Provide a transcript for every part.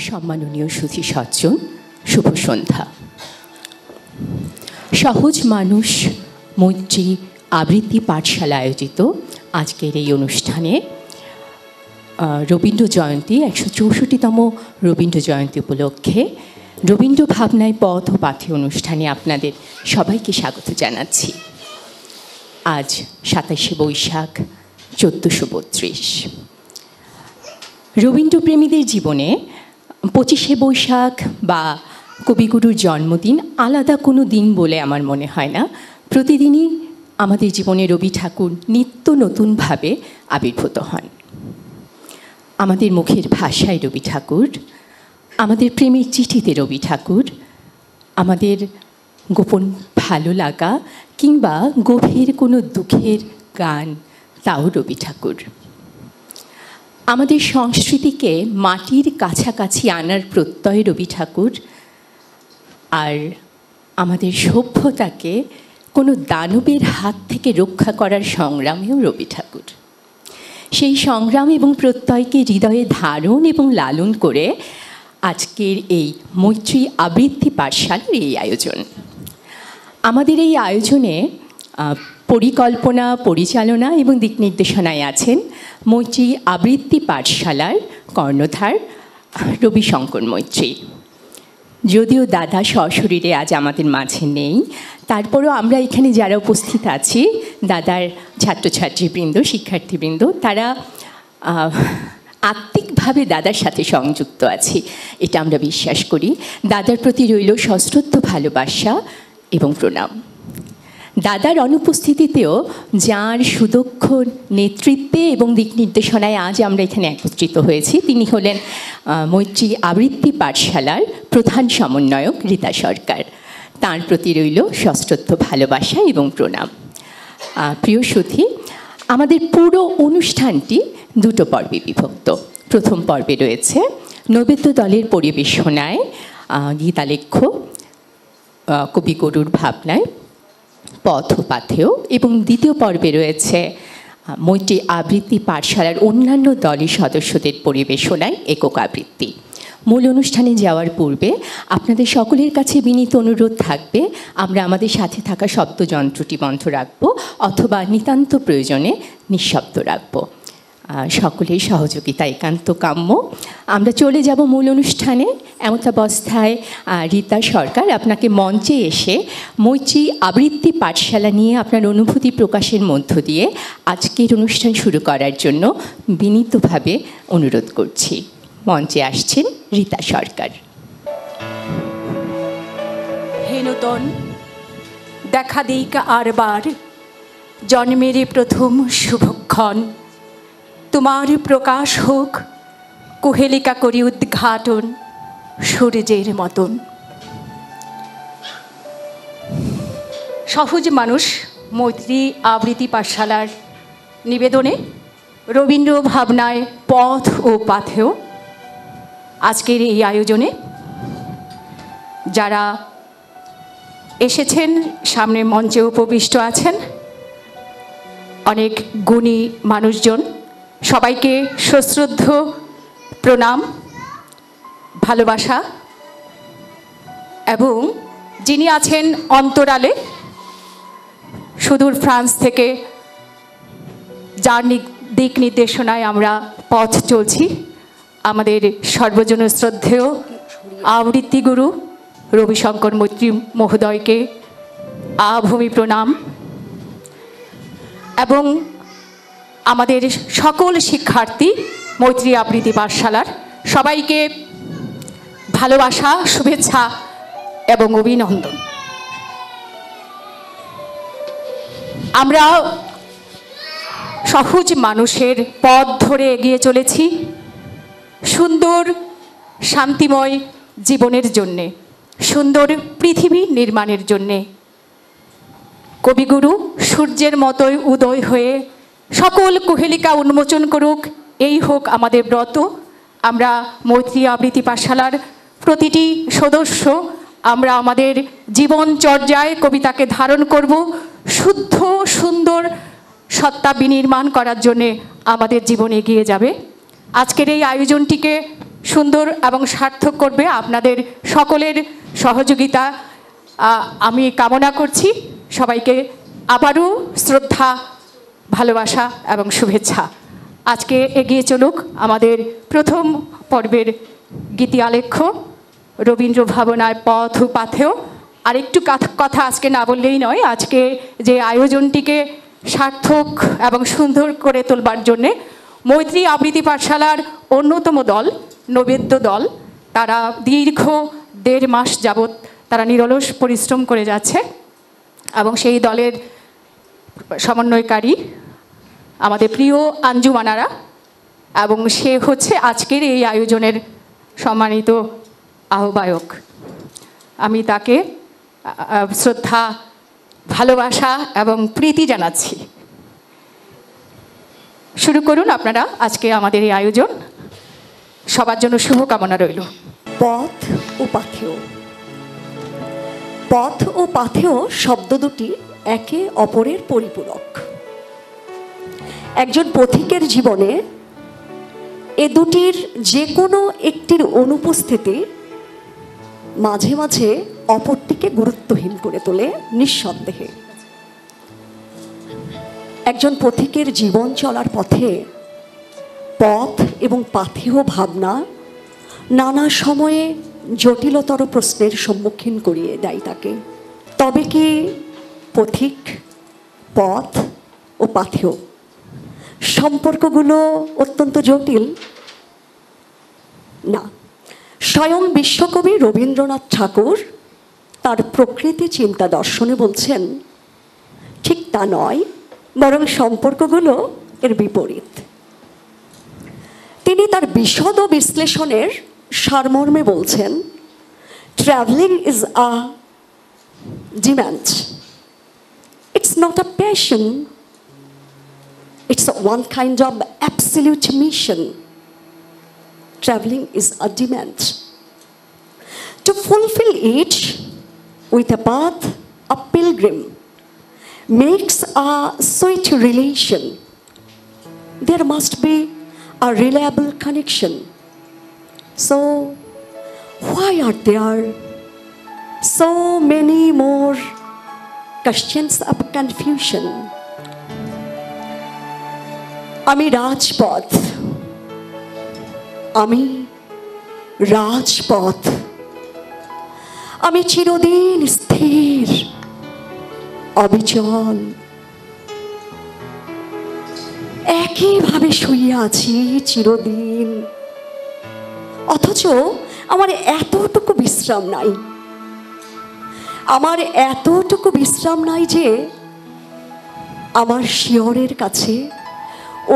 সম্মাননীয় সুধী সজ্জন, শুভ সন্ধ্যা। সহজ মানুষ মৈত্রী আবৃত্তি পাঠশালা আয়োজিত আজকের এই অনুষ্ঠানে রবীন্দ্র জয়ন্তী 164তম রবীন্দ্র জয়ন্তী উপলক্ষে রবীন্দ্র ভাবনায় পথ ও পাথে অনুষ্ঠানে আপনাদের সবাইকে স্বাগত জানাচ্ছি। আজ 27শে বৈশাখ 1432। রবীন্দ্রপ্রেমীদের জীবনে 25শে বৈশাখ বা কবিগুরুর জন্মদিন আলাদা কোনো দিন বলে আমার মনে হয় না। প্রতিদিনই আমাদের জীবনে রবি ঠাকুর নিত্য নতুনভাবে আবির্ভূত হন। আমাদের মুখের ভাষায় রবি ঠাকুর, আমাদের প্রেমের চিঠিতে রবি ঠাকুর, আমাদের গোপন ভালো লাগা কিংবা গভীর কোনো দুঃখের গান, তাও রবি ঠাকুর। আমাদের সংস্কৃতিকে মাটির কাছাকাছি আনার প্রত্যয় রবি ঠাকুর, আর আমাদের সভ্যতাকে কোনো দানবের হাত থেকে রক্ষা করার সংগ্রামেও রবি ঠাকুর। সেই সংগ্রাম এবং প্রত্যয়কে হৃদয়ে ধারণ এবং লালন করে আজকের এই মৈত্রী আবৃত্তি পাঠশালার এই আয়োজন। আমাদের এই আয়োজনে পরিকল্পনা, পরিচালনা এবং দিক নির্দেশনায় আছেন মৈত্রী আবৃত্তি পাঠশালার কর্ণধার রবিশঙ্কর মৈত্রী। যদিও দাদা সশরীরে আজ আমাদের মাঝে নেই, তারপরও আমরা এখানে যারা উপস্থিত আছি, দাদার ছাত্রছাত্রীবৃন্দ, শিক্ষার্থীবৃন্দ, তারা আত্মিকভাবে দাদার সাথে সংযুক্ত আছি, এটা আমরা বিশ্বাস করি। দাদার প্রতি রইল সশ্রদ্ধ ভালোবাসা এবং প্রণাম। দাদার অনুপস্থিতিতেও যার সুদক্ষ নেতৃত্বে এবং দিক নির্দেশনায় আজ আমরা এখানে একত্রিত হয়েছি, তিনি হলেন মৈত্রী আবৃত্তি পাঠশালার প্রধান সমন্বয়ক রীতা সরকার। তাঁর প্রতি রইল সশ্রদ্ধ ভালোবাসা এবং প্রণাম। প্রিয় সুধী, আমাদের পুরো অনুষ্ঠানটি দুটো পর্বে বিভক্ত। প্রথম পর্বে রয়েছে নৈবেদ্য দলের পরিবেশনায় গীতালেখ্য কবিগুরুর ভাবনায় পথ ও পাথেয়, এবং দ্বিতীয় পর্বে রয়েছে মৈত্রী আবৃত্তি পাঠশালার অন্যান্য দলের সদস্যদের পরিবেশনায় একক আবৃত্তি। মূল অনুষ্ঠানে যাওয়ার পূর্বে আপনাদের সকলের কাছে বিনীত অনুরোধ থাকবে, আমরা আমাদের সাথে থাকা শব্দযন্ত্রটি বন্ধ রাখব অথবা নিতান্ত প্রয়োজনে নিঃশব্দ রাখব। সকলের সহযোগিতা একান্ত কাম্য। আমরা চলে যাব মূল অনুষ্ঠানে। এমতাবস্থায় রীতা সরকার, আপনাকে মঞ্চে এসে মৈত্রী আবৃত্তি পাঠশালা নিয়ে আপনার অনুভূতি প্রকাশের মধ্য দিয়ে আজকের অনুষ্ঠান শুরু করার জন্য বিনীতভাবে অনুরোধ করছি। মঞ্চে আসছেন রীতা সরকার। হে নূতন, দেখা দিক আরবার, জন্মের প্রথম শুভক্ষণ, তোমার প্রকাশ হোক, কুহেলিকা করি উদ্ঘাটন সূর্যের মতন। সহজ মানুষ মৈত্রী আবৃত্তি পাঠশালার নিবেদনে রবীন্দ্র ভাবনায় পথ ও পাথেয় আজকের এই আয়োজনে যারা এসেছেন, সামনে মঞ্চে উপবিষ্ট আছেন অনেক গুণী মানুষজন, সবাইকে সশ্রদ্ধ প্রণাম, ভালোবাসা। এবং যিনি আছেন অন্তরালে, সুদূর ফ্রান্স থেকে যার দিক নির্দেশনায় আমরা পথ চলছি, আমাদের সর্বজন শ্রদ্ধেয় আবৃত্তি গুরু রবিশঙ্কর মৈত্রী মহোদয়কে আভূমি প্রণাম। এবং আমাদের সকল শিক্ষার্থী মৈত্রী আবৃত্তি পাঠশালার সবাইকে ভালোবাসা, শুভেচ্ছা এবং অভিনন্দন। আমরা সহজ মানুষের পথ ধরে এগিয়ে চলেছি সুন্দর শান্তিময় জীবনের জন্যে, সুন্দর পৃথিবী নির্মাণের জন্যে। কবিগুরু সূর্যের মতোই উদয় হয়ে সকল কুহেলিকা উন্মোচন করুক, এই হোক আমাদের ব্রত। আমরা মৈত্রী আবৃত্তি পাঠশালার প্রতিটি সদস্য আমরা আমাদের জীবনচর্যায় কবিতাকে ধারণ করব, শুদ্ধ সুন্দর সত্তা বিনির্মাণ করার জন্যে আমাদের জীবন এগিয়ে যাবে। আজকের এই আয়োজনটিকে সুন্দর এবং সার্থক করবে আপনাদের সকলের সহযোগিতা আমি কামনা করছি। সবাইকে আবারও শ্রদ্ধা, ভালোবাসা এবং শুভেচ্ছা। আজকে এগিয়ে চলুক আমাদের প্রথম পর্বের গীতি আলেখ্য রবীন্দ্র ভাবনায় পথ ও পাথেয়। আরেকটু কথা আজকে না বললেই নয়, আজকে যে আয়োজনটিকে সার্থক এবং সুন্দর করে তোলবার জন্যে মৈত্রী আবৃত্তি পাঠশালার অন্যতম দল নৈবেদ্য দল, তারা দীর্ঘ 1.5 মাস যাবৎ তারা নিরলস পরিশ্রম করে যাচ্ছে এবং সেই দলের সমন্বয়কারী আমাদের প্রিয় আঞ্জুমানারা, এবং সে হচ্ছে আজকের এই আয়োজনের সম্মানিত আহ্বায়ক। আমি তাকে শ্রদ্ধা, ভালোবাসা এবং প্রীতি জানাচ্ছি। শুরু করুন আপনারা আজকে আমাদের এই আয়োজন। সবার জন্য শুভকামনা রইল। পথ ও পাথেয়। পথ ও পাথেয় শব্দ দুটি একে অপরের পরিপূরক। একজন পথিকের জীবনে এ দুটির যে কোনো একটির অনুপস্থিতি মাঝে মাঝে অপরটিকে গুরুত্বহীন করে তোলে নিঃসন্দেহে। একজন পথিকের জীবন চলার পথে পথ এবং পাথেয় ভাবনা নানা সময়ে জটিলতর প্রশ্নের সম্মুখীন করিয়ে দেয় তাকে। তবে কি পথিক, পথ ও পাথেয় সম্পর্কগুলো অত্যন্ত জটিল? না, স্বয়ং বিশ্বকবি রবীন্দ্রনাথ ঠাকুর তার প্রকৃতি চিন্তা দর্শনে বলছেন ঠিক তা নয়, বরং সম্পর্কগুলো এর বিপরীত। তিনি তার বিশদ বিশ্লেষণের সারমর্মে বলছেন, travelling is a demand, it's not a passion, it's one kind of absolute mission. Traveling is a demand. To fulfill it with a path, a pilgrim makes a sweet relation. There must be a reliable connection. So, why are there so many more questions of confusion? আমি রাজপথ, আমি রাজপথ, আমি চিরদিন স্থির অবিচল, একইভাবে শুয়ে আছি চিরদিন, অথচ আমার এতটুকু বিশ্রাম নাই। আমার এতটুকু বিশ্রাম নাই যে আমার শিয়রের কাছে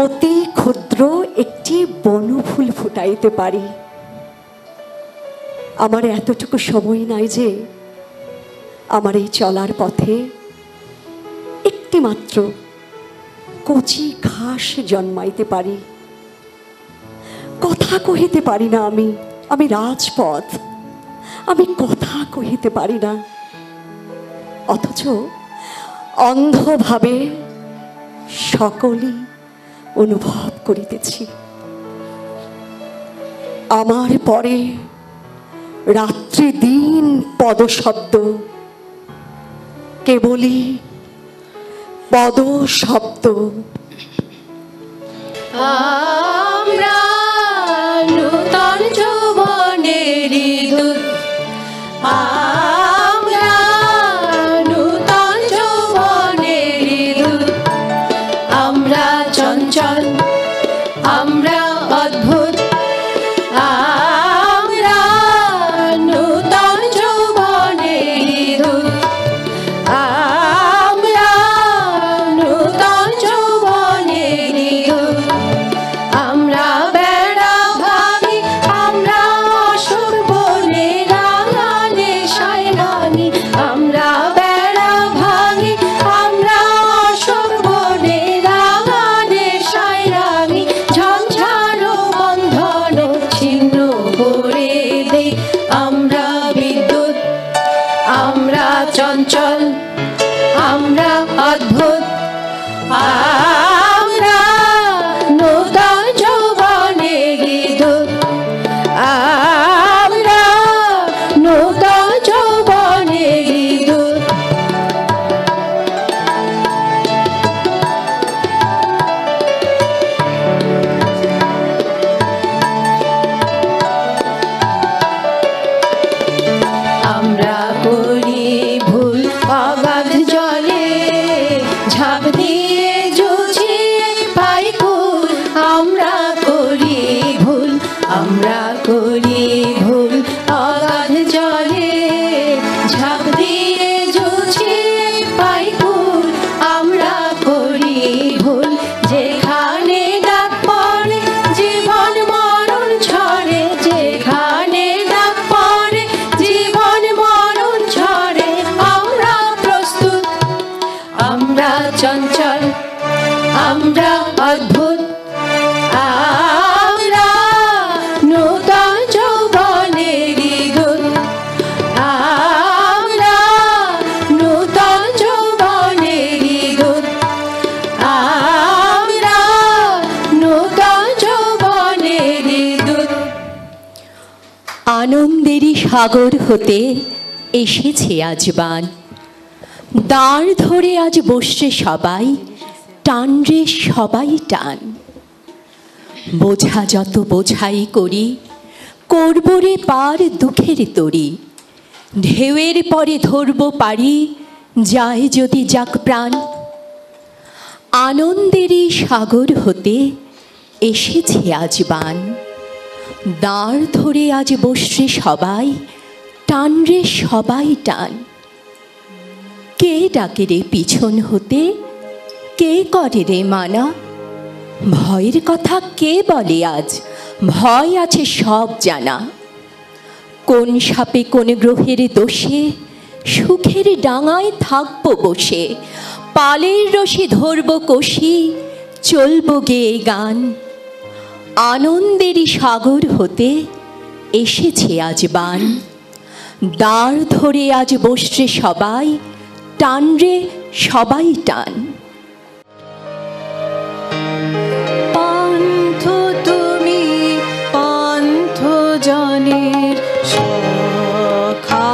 অতি ক্ষুদ্র একটি বনফুল ফুটাইতে পারি। আমার এতটুকু সময় নাই যে আমার এই চলার পথে একটি মাত্র কচি ঘাস জন্মাইতে পারি। কথা কহিতে পারি না আমি রাজপথ, আমি কথা কহিতে পারি না, অথচ অন্ধভাবে সকলই অনুভব করিতেছি। আমার পরে রাত্রি দিন পদশব্দ, কেবলই পদশব্দ। আমরা নূতন যৌবনের দূত, আমরা নূতন যৌবনের দূত, আমরা চঞ্চল, আমরা অদ্ভুত, আমরা নূতন যৌবনের দূত, আমরা নূতন যৌবনের দূত, আমরা বেড়া ভাঙি, আমরা অসুর বনে রাঙানে সায়রানি, আমরা বেড়া ভাঙি, আমরা অসুর বনে রাঙানে সায়রানি, ঝঞ্ঝারো বন্ধন ছিন্ন করে দে, আমরা বিদ্যুৎ, আমরা চঞ্চল, আমরা অদ্ভুত, আমরা নূতন যৌবনের দূত, আমরা করি ভুল অগাধ জলে ঝাঁপ দিয়ে জুঝে পাই কুল আমরা করি ভুল যেখানে ডাক পড়ে জীবন মরণ ছড়ে যেখানে ডাক পড়ে জীবন মরণ ছড়ে আমরা প্রস্তুত আমরা চঞ্চল আমরা অদ্ভুত আমরা নূতন যৌবনেরই দূত আমরা নূতন যৌবনেরই দূত আমরা নূতন যৌবনেরই দূত আনন্দেরই সাগর হতে এসেছে আজ বান দাঁড় ধরে আজ বসছে সবাই টান রে সবাই টান বোঝা যত বোঝাই করি করব রে পার দুঃখের তরি ঢেউয়ের পরে ধরব পারি যায় যদি যাক প্রাণ আনন্দেরই সাগর হতে এসেছে আজ বান দাঁড় ধরে আজ বসছে সবাই টান রে সবাই টান কে ডাকে রে পিছন হতে কে করে রে মানা ভয়ের কথা কে বলে আজ ভয় আছে সব জানা কোন সাপে কোন গ্রহের দোষে সুখের ডাঙায় থাকবো বসে পালের রশি ধরব কষি চলবো গেয়ে গান আনন্দেরই সাগর হতে এসেছে আজ বান দাঁড় ধরে আজ বসছে সবাই টান রে সবাই টান পান্থ তুমি পান্থ জনের সখা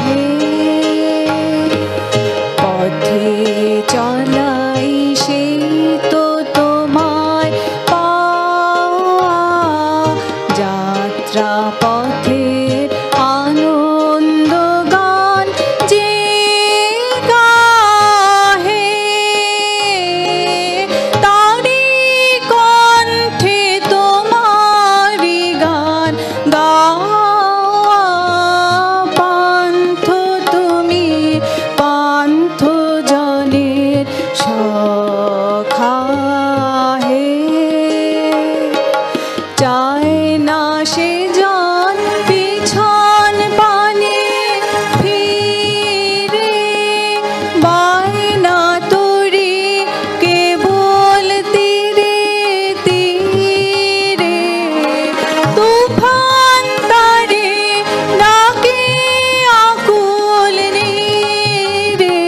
হে পথে চলাই সেই তো তোমার পাওয়া যাত্রা পথের আনন্দ গান যে গাহে তারি কণ্ঠে তোমারি গান গাওয়া পান্থ তুমি পান্থ জনের সখা হে চায় না সে জন পিছন পানে ফিরে বায়না তোরে কেবল তীরে তীরে তুফান তারে ডাকে আকুল নীরে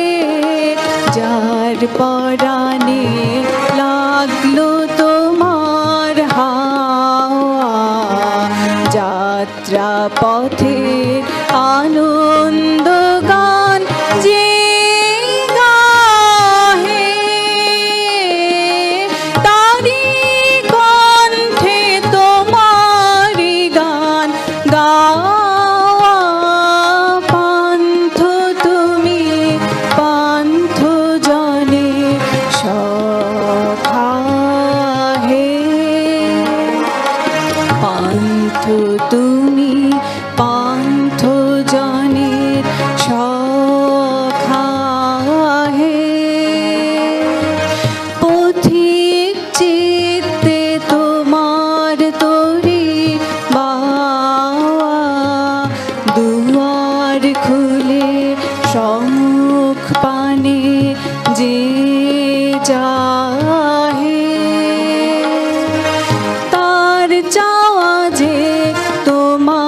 যার পরাণে লাগলো তোমার হাওয়া যাত্রা পথের আনন্দ গান যে গাহে তারি কণ্ঠে তোমারি গান গাওয়া পান্থ তুমি পান্থ জনে সখা হে পান্থ তুমি পান্থ জনের সখা হে পথিক চিত্তে তোমার তরি বাওয়া দুয়ার খুলে সম্মুখ পানে যে চাহে তার চাওয়া যে তোমার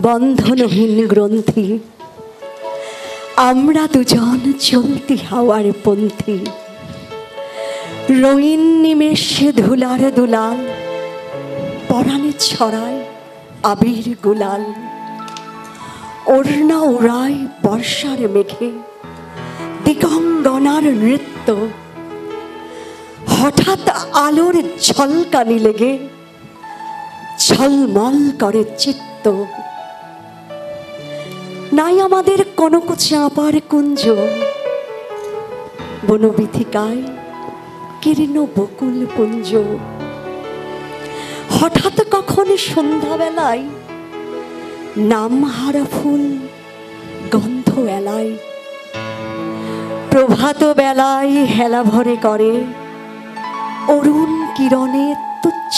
বন্ধনহীন গ্রন্থি, আমরা দুজন চলতি হাওয়ার পন্থী। রঙিন নিমেষে ধুলার দুলাল, পরাণে ছড়ায় আবির গুলাল। ওড়না ওড়ায় বর্ষার মেঘে দিগঙ্গনার নৃত্য। হঠাৎ আলোর ঝলকানি লেগে ঝলমল করে চিত্ত। নাই আমাদের কোনো চাঁপার কুঞ্জ, বনবিথিকায় কীর্ণ বকুল পুঞ্জ। হঠাৎ কখন সন্ধ্যাবেলায় নামহারা ফুল গন্ধ এলায়। প্রভাত বেলায় হেলা ভরে করে অরুণ কিরণে তুচ্ছ।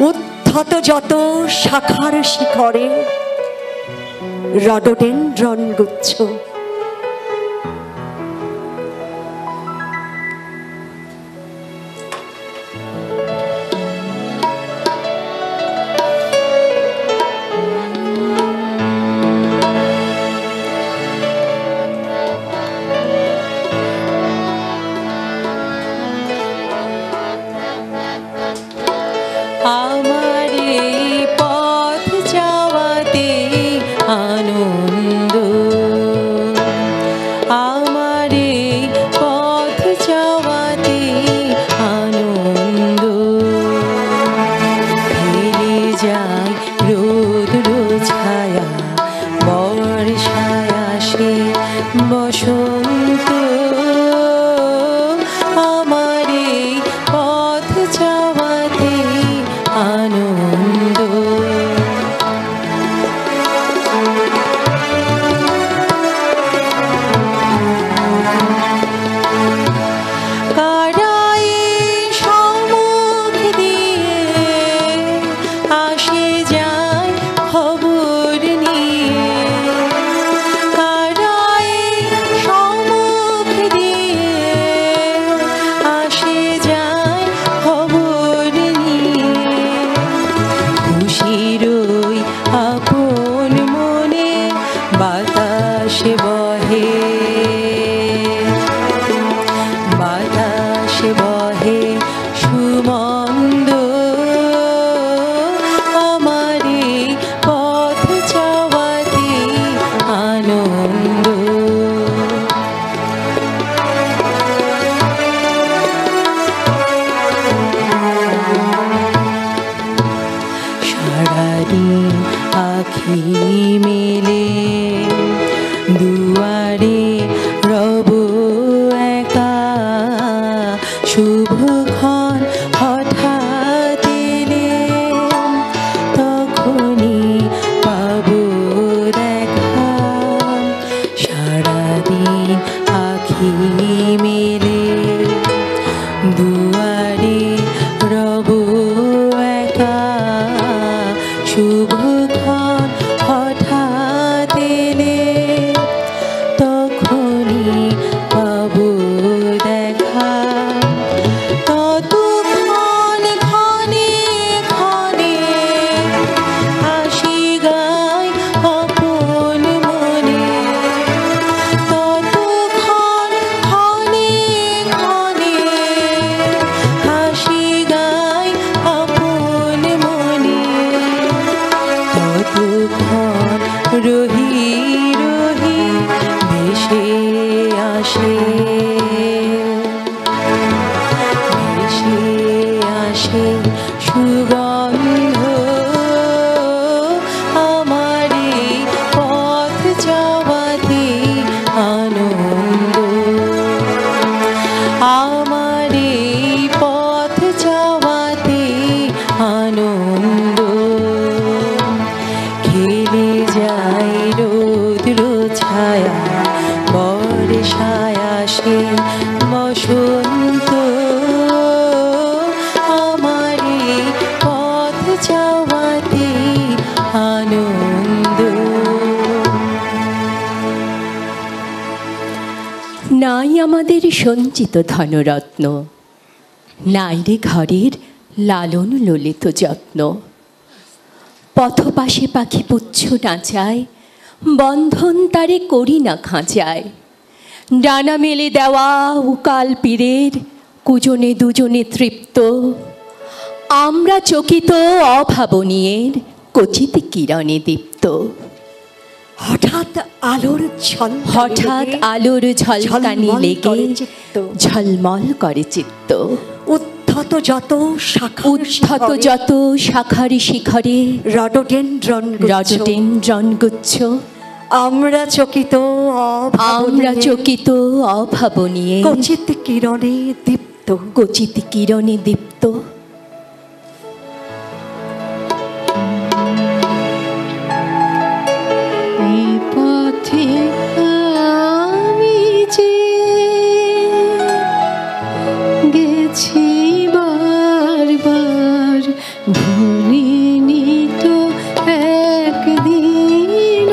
উদ্ধত যত শাখার শিখরে রডোডেনড্রন গুচ্ছ। আমার এই পথ যাওয়াতে আনন্দ, আমার এই পথ যাওয়াতে আনন্দ। ফেলে যায় রোদ ছায়া, বর্ষায় আসে বসন্ত। আমার এই পথ যাওয়াতে আনন্দ। কারাই সম্মুখ দিয়ে আসে যায় খবর নিয়ে। কারাই সম্মুখ দিয়ে আসে যায় খবর নিয়ে। খুশিরই আপন মনে বাতাসে বহে, বাতাসে বহে সুমন্দ। আমার এই পথ যাওয়াতে আনন্দ। সারাদিন আখি মেলে দুয়ারে রব একা। শুভক্ষণ হঠাৎ এলে তখনই পাবো দেখা। সারাদিন আখি মেলে দুয়ারে রব একা। শুভক্ষণ হঠাৎ এলে তখনই পাবো দেখা। ততক্ষণ ক্ষণে ক্ষণে হাসি গায় আপন মনে। ততক্ষণ ক্ষণে ক্ষণে হাসি গায় আপন মনে। ততক্ষণ রহি রহি ভেসে আসে, ভেসে আসে সুগন্ধ। আমার এই পথ যাওয়াতে আনন্দ। আমার এই পথ যাওয়াতে আনন্দ। খেলে যায় রৌদ্র ছায়া, বর্ষায় আসে বসন্ত। আমার এই পথ যাওয়াতে আনন্দ। নাই আমাদের সঞ্চিত ধনরত্ন, নাই রে ঘরের লালন ললিত যত্ন। পথপাশে পাখি পুচ্ছ নাচায়, বন্ধন তারে করি না খাঁচায়। ডানা মেলে দেওয়া উকাল পীরের, কুজনে দুজনে তৃপ্ত। আমরা চকিত অভাবনীয়ের, কচিত কিরণে দীপ্ত। হঠাৎ আলোর হঠাৎ আলোর ঝলকানি ঝলমল লেগে করে চিত্ত। ঝলমল করে চিত্ত। উদ্ধত যত উদ্ধত যত শাখারি শিখরে রডোডেনড্রন রডোডেনড্রন গুচ্ছ। আমরা চকিত আমরা চকিত অভাবনীয়ে, কচিত কিরণে দীপ্ত। কচিত কিরণে দীপ্ত। এই পথে আমি যে গেছি বারবার, ভুলিনি তো একদিন।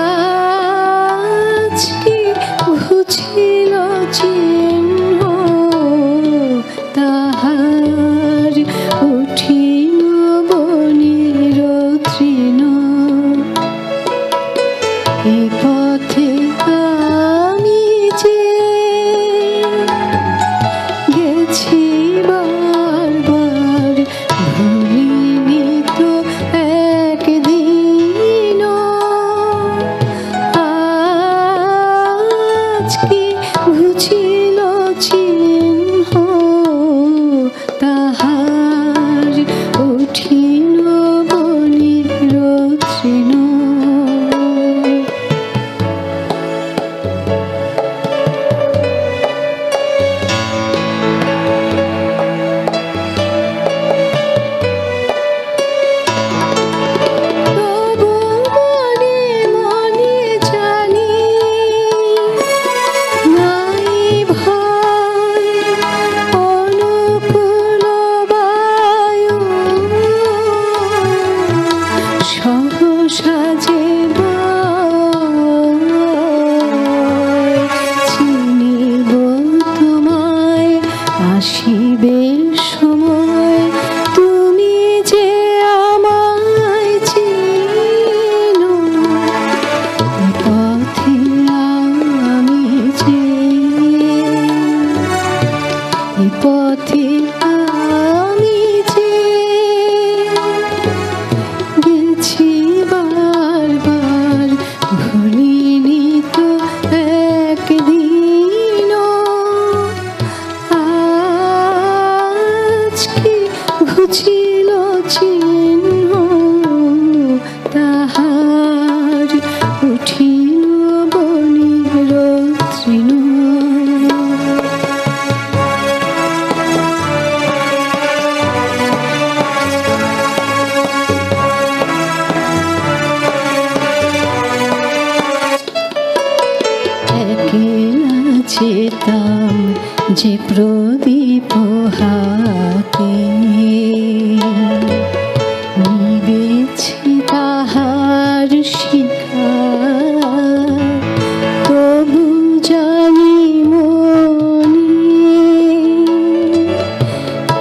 আজ কি বুঝিল চিহ্ন তাহার, উঠিল বনির তৃণ। এ পথে আমি যে গেছি বারবার, ভুলিনি তো একদিন। আজ কি বুঝিল চিহ্ন তাহার, উঠিল বনির তৃণ। তবু মনে মনে জানি নাই ভয়, অনুকূল বায়ু সহসা যে বয়। চিনিব তোমায় আসিবে সময়, তুমি যে আমায় চিনো। এ পথে আমি যে, এ পথে আমি যে গেছি বারবার, ভুলিনি তো একদিন। আজ কি বুঝিল চিহ্ন তাহার, উঠিল বনির তৃণ। একলা যেতাম যে প্রদীপ হাতে, নিবেছি তাহার শিখা। তবু জানি মনে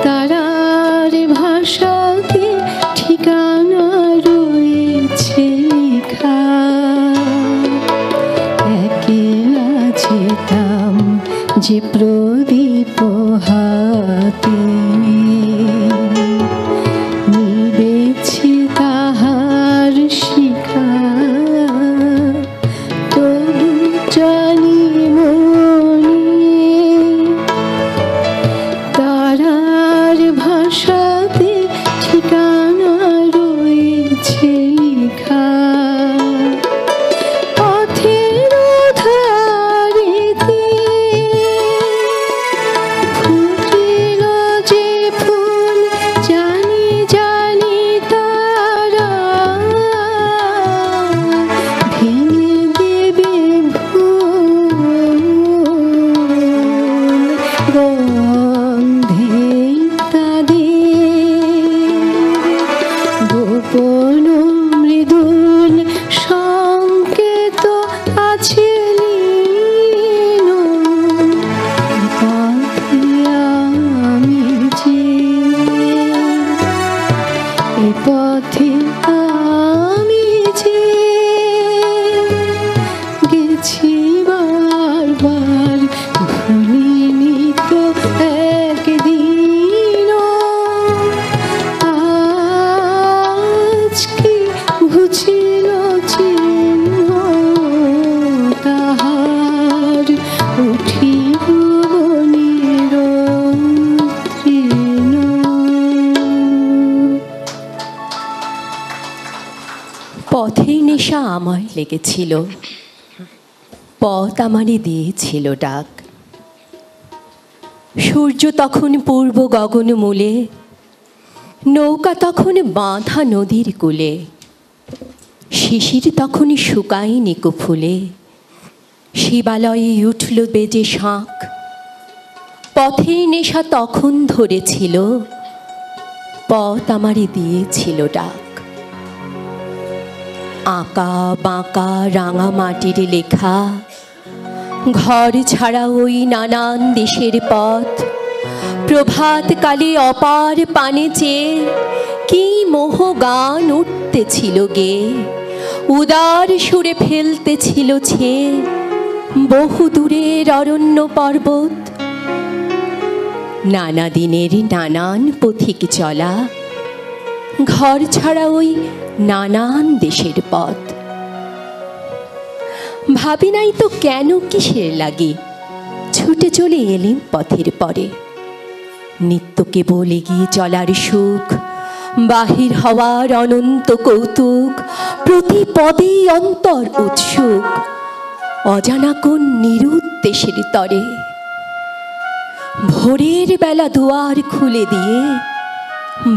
তারার ভাষাতে ঠিকানা রয়েছে লেখা। একলা যেতাম যে প্রদীপ পথে আমি যে গেছি বারবার, ভুলিনি তো একদিন। আজ কি ঘুচিল চিহ্ন তাহার, উঠিব বনের তৃণ। পথের নেশা আমায় লেগেছিল, পথ আমারে দিয়েছিল ডাক। সূর্য তখন পূর্ব গগন মূলে, নৌকা তখন বাঁধা নদীর কূলে। শিশির তখন শুকায়নি ফুলে, শিবালয়ে উঠল বেজে শাঁখ। পথের নেশা তখন ধরেছিল, পথ আমারে দিয়েছিল ডাক। আঁকা বাঁকা রাঙা মাটির লেখা, ঘর ছাড়া ওই নানান দেশের পথ। প্রভাত কালে অপার পানে চেয়ে কি মোহ গান উঠতেছিল গে, উদার সুরে ফেলতেছিল ছে বহু দূরের অরণ্য পর্বত। নানা দিনের নানান পথিক চলা, ঘর ছাড়া ওই নানান দেশের পথ। ভাবি নাই তো কেন কিসের লাগে, ছুটে চলে এলেম পথের পরে। নিত্য কেবল এগিয়ে চলার সুখ, বাহির হওয়ার অনন্ত কৌতুক। প্রতি পদেই অন্তর উৎসুক, অজানা কোন নিরুদ্দেশের তরে। ভোরের বেলা দুয়ার খুলে দিয়ে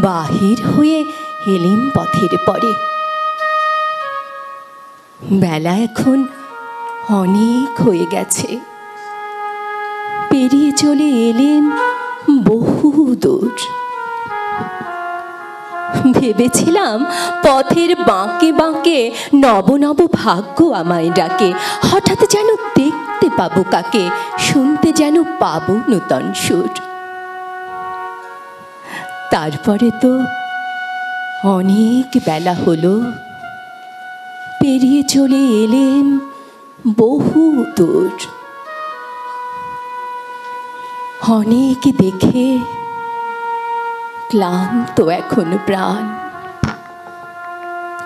বাহির হয়ে এলেম পথের পরে। বেলা এখন অনেক হয়ে গেছে, পেরিয়ে চলে এলেম বহু দূর। ভেবেছিলাম পথের বাঁকে বাঁকে নব নব ভাগ্য আমায় ডাকে। হঠাৎ যেন দেখতে পাবো কাকে, শুনতে যেন পাবো নূতন সুর। তারপরে তো অনেক বেলা হলো, পেরিয়ে চলে এলেম বহু দূর। অনেক দেখে ক্লান্ত এখন প্রাণ,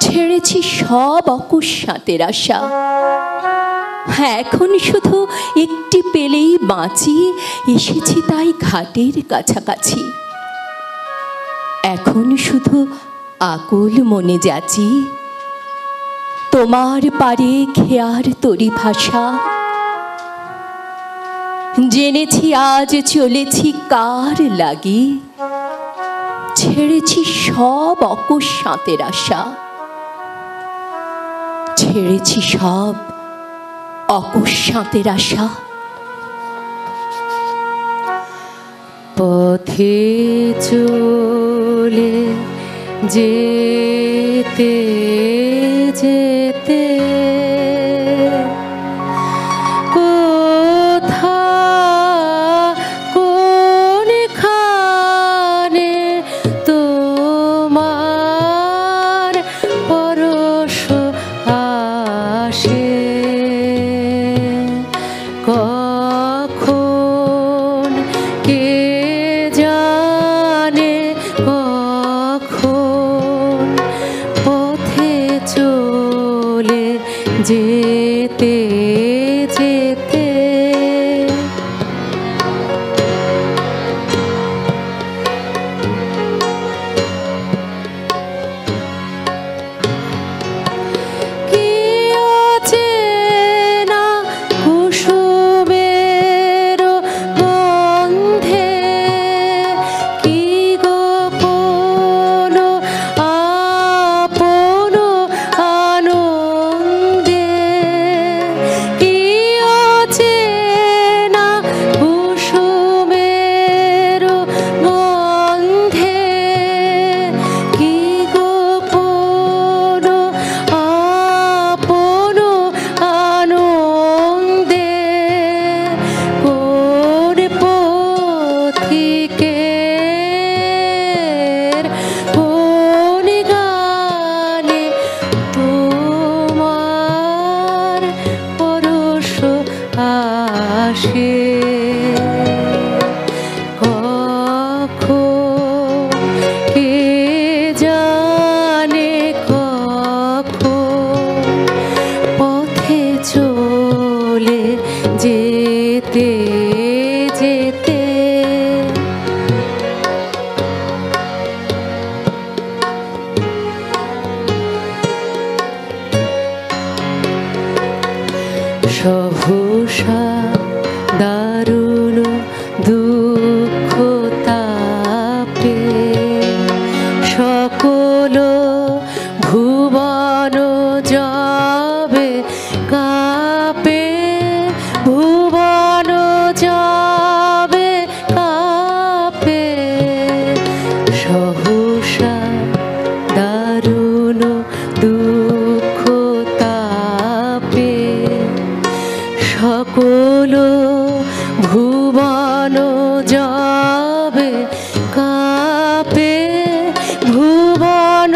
ছেড়েছি সব অকস্মাতের আশা। এখন শুধু একটি পেলেই বাঁচি, এসেছি তাই ঘাটের কাছাকাছি। এখন শুধু আকুল মনে যাচি, তোমার পারে খেয়ার তরি ভাষা। জেনেছি আজ চলেছি কার লাগি, ছেড়েছি সব অকস্মাতের আশা। ছেড়েছি সব অকস্মাতের আশা। পথে চলে যেতে যেতে কোথা কোনখানে তোমার পরশ আসে, কখন কে জানে, কখন পথে চলে যেতে যেতে কি অচেনা কুসুমের গন্ধে, কি গোপন আপন আনন্দে সহসা দারুণ দুঃখ তাপে সকল ভুবন যাবে কাপে, ভুবন যাবে কাপে। সহসা দারুণ দুঃখ তাপে সকল ভুবন যাবে কাপে, ভুবন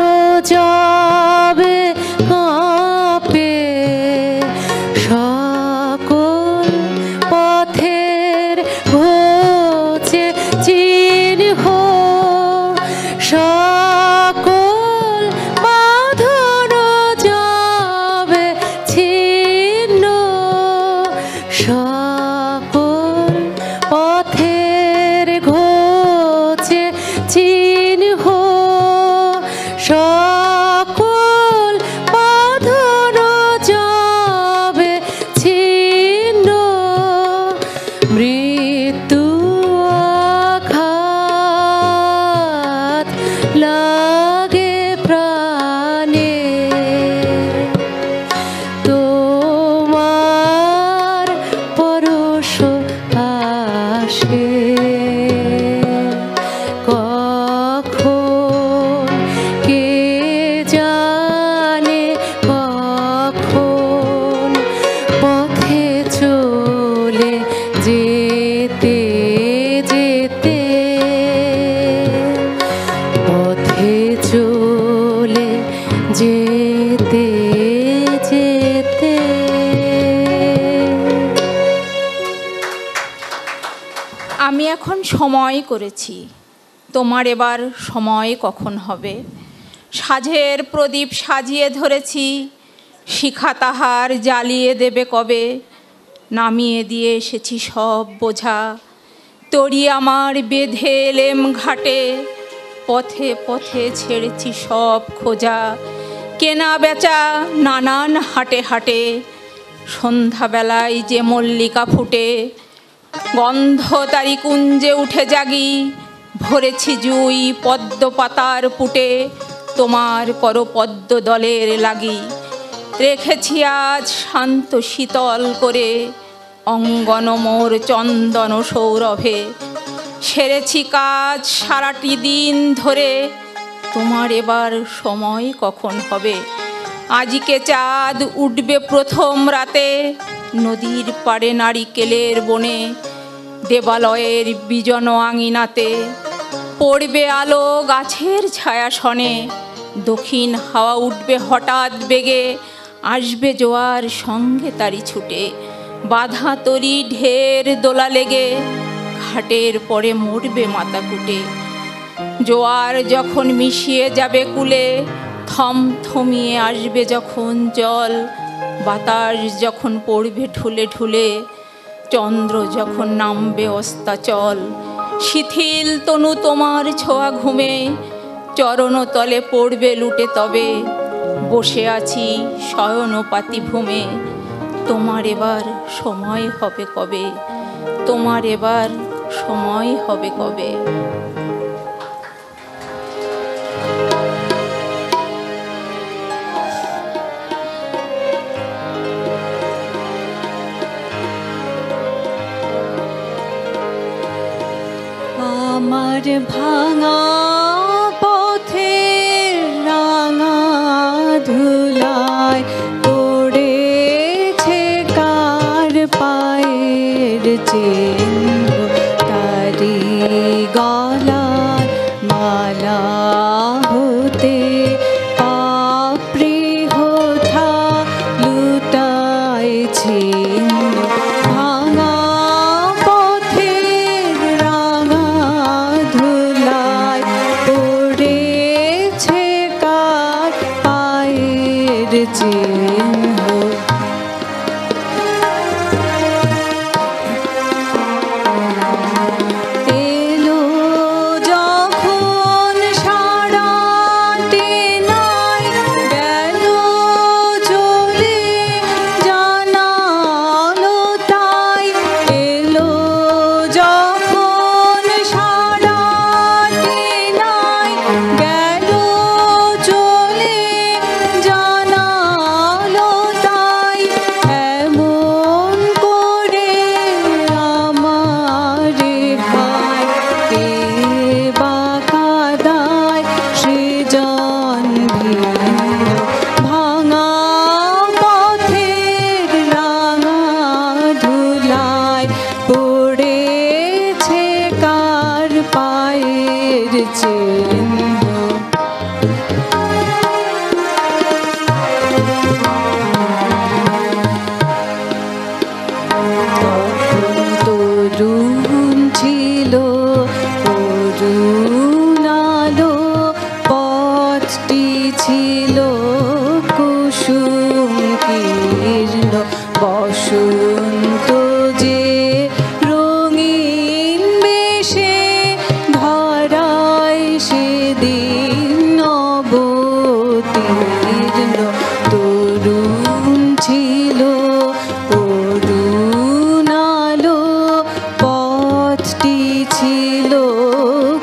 যাবে কাপে। সকল পথের ঘোচে চিহ্ন, সকল বাঁধন যাবে ছিন্ন, সকল পথের ঘোচে চিহ্ন, সকল বাঁধন যাবে ছিন্ন। মৃত্যু আঘাত লাগে প্রাণে, তোমার পরশ আসে। কখন কে জানে, কখন পথে চলে যেতে যেতে, পথে চলে যেতে যেতে। আমি এখন সময় করেছি, তোমার এবার সময় কখন হবে। সাজের প্রদীপ সাজিয়ে ধরেছি, শিখা তাহার জ্বালিয়ে দেবে কবে। নামিয়ে দিয়ে এসেছি সব বোঝা, তরি আমার বেঁধে এলেম ঘাটে। পথে পথে ছেড়েছি সব খোঁজা, কেনা বেচা নানান হাটে হাটে। সন্ধ্যাবেলায় যে মল্লিকা ফুটে, গন্ধ তারি কুঞ্জে উঠে জাগি। ভরেছি জুই পদ্ম পাতার পুটে, তোমার করো পদ্ম দলের লাগি। রেখেছি আজ শান্ত শীতল করে, অঙ্গন মোর চন্দন সৌরভে। সেরেছি কাজ সারাটি দিন ধরে, তোমার এবার সময় কখন হবে। আজকে চাঁদ উঠবে প্রথম রাতে, নদীর পাড়ে নারিকেলের বনে। দেবালয়ের বিজন আঙিনাতে পড়বে আলো গাছের ছায়াসনে। দক্ষিণ হাওয়া উঠবে হঠাৎ বেগে, আসবে জোয়ার সঙ্গে তারি ছুটে। বাঁধা তরি ঢের দোলা লেগে, ঘাটের পরে মরবে মাথা কুটে। জোয়ার যখন মিশিয়ে যাবে কুলে, থমথমিয়ে আসবে যখন জল। বাতাস যখন পড়বে ঢুলে ঢুলে, চন্দ্র যখন নামবে অস্তাচল। শিথিল তনু তোমার ছোঁয়া ঘুমে, চরণ তলে পড়বে লুটে তবে। বসে আছি শয়ন পাতি ভূমে, তোমার এবার সময় হবে কবে। তোমার এবার সময় হবে কবে। আমার ভাঙা পথের রাঙা ধুলায় পড়েছে কার পায়ের চিহ্ন। তারি গলার মালা হতে পাপড়ি হোথা লুটায় ছিন্ন। ভাঙা পথের রাঙা ধুলায় পড়েছে কার পায়ের চিহ্ন। এলো যখন সারাটি নাই, গেল চলে জানা ছিল কুসুম কীর্ণ বসন্ত যে রঙিন বেশে ধরায় সেদিন অবতীর্ণ তরুণ ছিল অরুণ আলো পথটি ছিল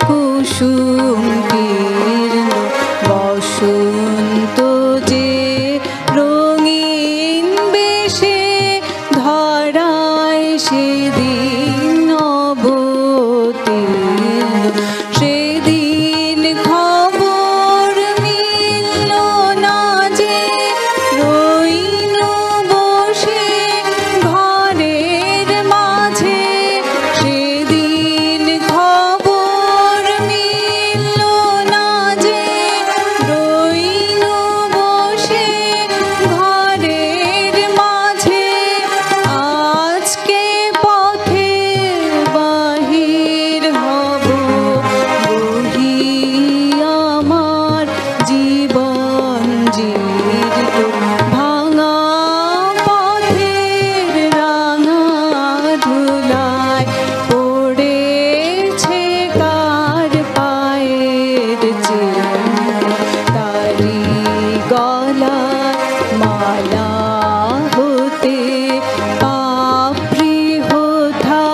কুসুম কীর্ণ বসন্ত যে রঙিন বেশে ধরায় সেদিন অবতীর্ণ সেদিন খবর মিলল না যে রইল বসে ঘরের মাঝে সেদিন খবর মিলল না যে রইল বসে ঘরের মাঝে আজকে পথে বাহির হব বহি আমার জীবন জীর্ণ ভাঙা পথের রাঙা ধুলায় পড়েছে কার পায়ের চিহ্ন তারি গলায় মালা হতে পাপড়ি হোথা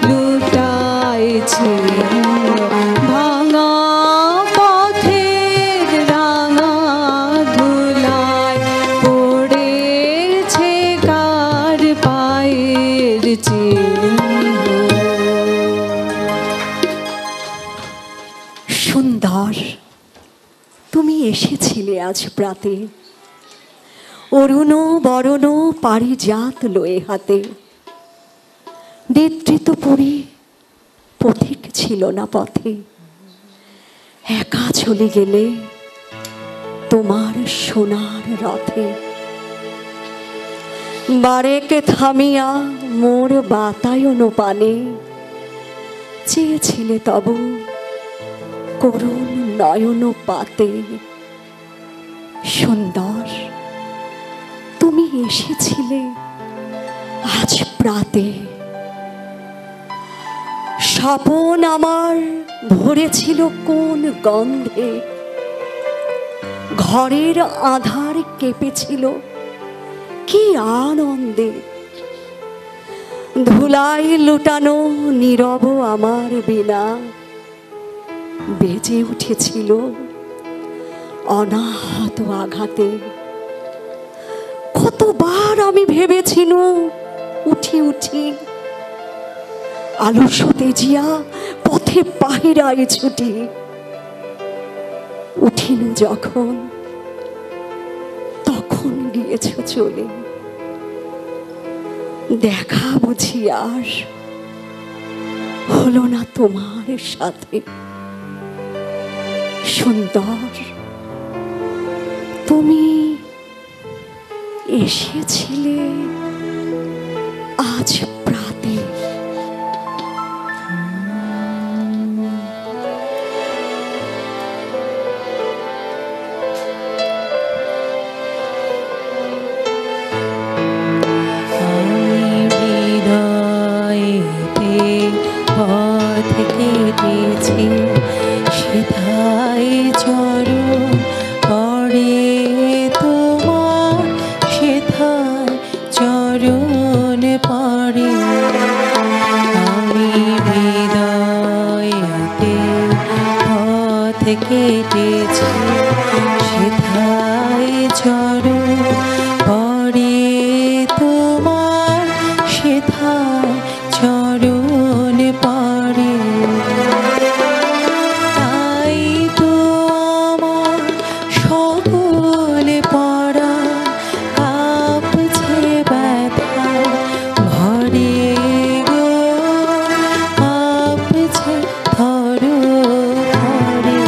লুটাইছে ভাঙা পথের রাঙা ধুলায় পড়েছে কার পায়ের চিহ্ন। সুন্দর, তুমি এসেছিলে আজ প্রাতে অরুণ বরণ পারিজাত লয়ে হাতে নেতৃত্ব পরি পথিক ছিল না পথে একা চলে গেলে তোমার সোনার রথে বারেকে থামিয়া মোর বাতায়ন পানে চেয়েছিলে তব করুণ নয়ন পাতে সুন্দর, তুমি এসেছিলে আজ প্রাতে স্বপন আমার ভরেছিল কোন গন্ধে ঘরের আধার কেঁপেছিল কি আনন্দে ধুলাই লুটানো নীরব আমার বিনা বেজে উঠেছিল অনাহত আঘাতে কতবার আমি ভেবেছিল উঠি উঠি আলস্য তেজিয়া পথে বাহিরায় ছুটি উঠিনু যখন তখন গিয়েছ চলে দেখা বুঝি আর হলো না তোমার সাথে সুন্দর, তুমি এসেছিলে আজ প্রাতে পথ কেটেছে সেথায় চরণ পড়ে তোমার সেথায় চরণ পড়ে আমি হৃদয়েতে পথ কেটেছি সেথায় চরণ পড়ে তোমার সেথায় চরণ পড়ে তাই তো আমার সকল পড়া কাঁপছে ব্যথা ভরে গো কাঁপছে থর থরে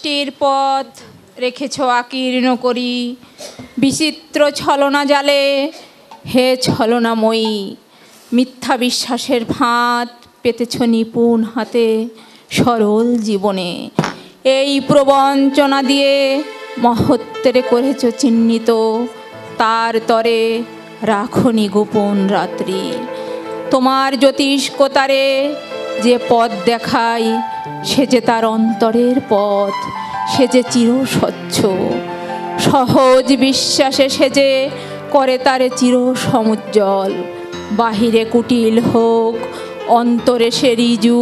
সৃষ্টির পথ রেখেছ আকীর্ণ করি, বিচিত্র ছলনা জালে হে ছলনাময়ী। মিথ্যা বিশ্বাসের ফাঁদ পেতেছ নিপুণ হাতে সরল জীবনে। এই প্রবঞ্চনা দিয়ে মহত্বেরে করেছ চিহ্নিত, তার তরে রাখনি গোপন রাত্রি। তোমার জ্যোতিষ্কতারে যে পথ দেখায় সে যে তার অন্তরের পথ, সে যে চিরস্বচ্ছ। সহজ বিশ্বাসে সে যে করে তারে চির সমুজ্জ্বল। বাহিরে কুটিল হোক অন্তরে সে রিজু,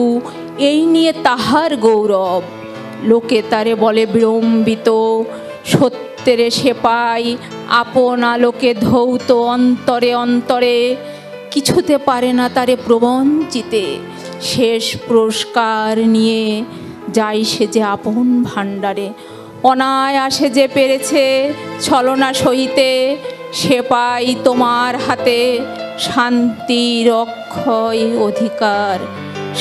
এই নিয়ে তাহার গৌরব। লোকে তারে বলে বিড়ম্বিত, সত্যেরে সে পায় আপন আলোকে ধৌত অন্তরে অন্তরে। কিছুতে পারে না তারে প্রবঞ্চিতে, শেষ পুরস্কার নিয়ে যাই সে যে আপন ভাণ্ডারে। অনায়াসে যে পেরেছে ছলনা সহিতে, সে পাই তোমার হাতে শান্তির অক্ষয় অধিকার,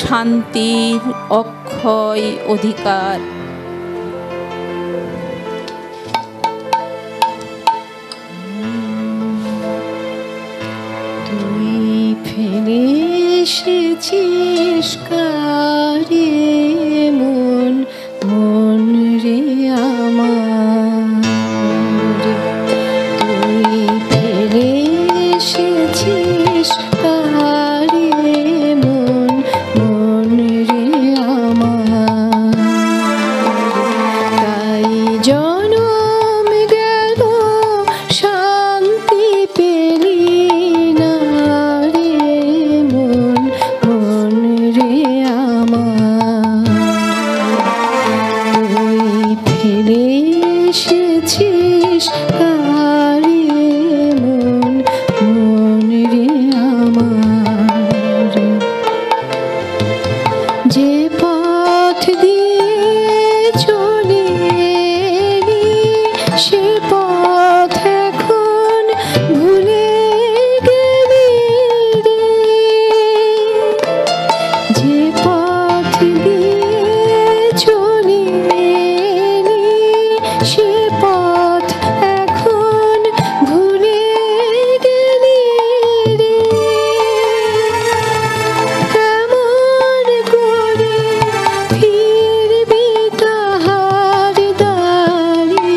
শান্তির অক্ষয় অধিকার। তুই ফেলে এসেছিস কারে মন, মন রে আমার। তুই ফেলে এসেছিস কারে মন, মন রে আমার। তাই জনম গেল শান্তি পেলি না রে মন, মন রে আমার। তুই ফেলে এসেছিস কারে মন, মন রে আমার। যে পথ দিয়ে চলে এলি সে পথ এখন ভুলে গেলি রে। যে পথ দিয়ে চলে এলি সে পথ এখন ভুলে গেলি রে। কেমন করে ফিরবি তাহার দ্বারে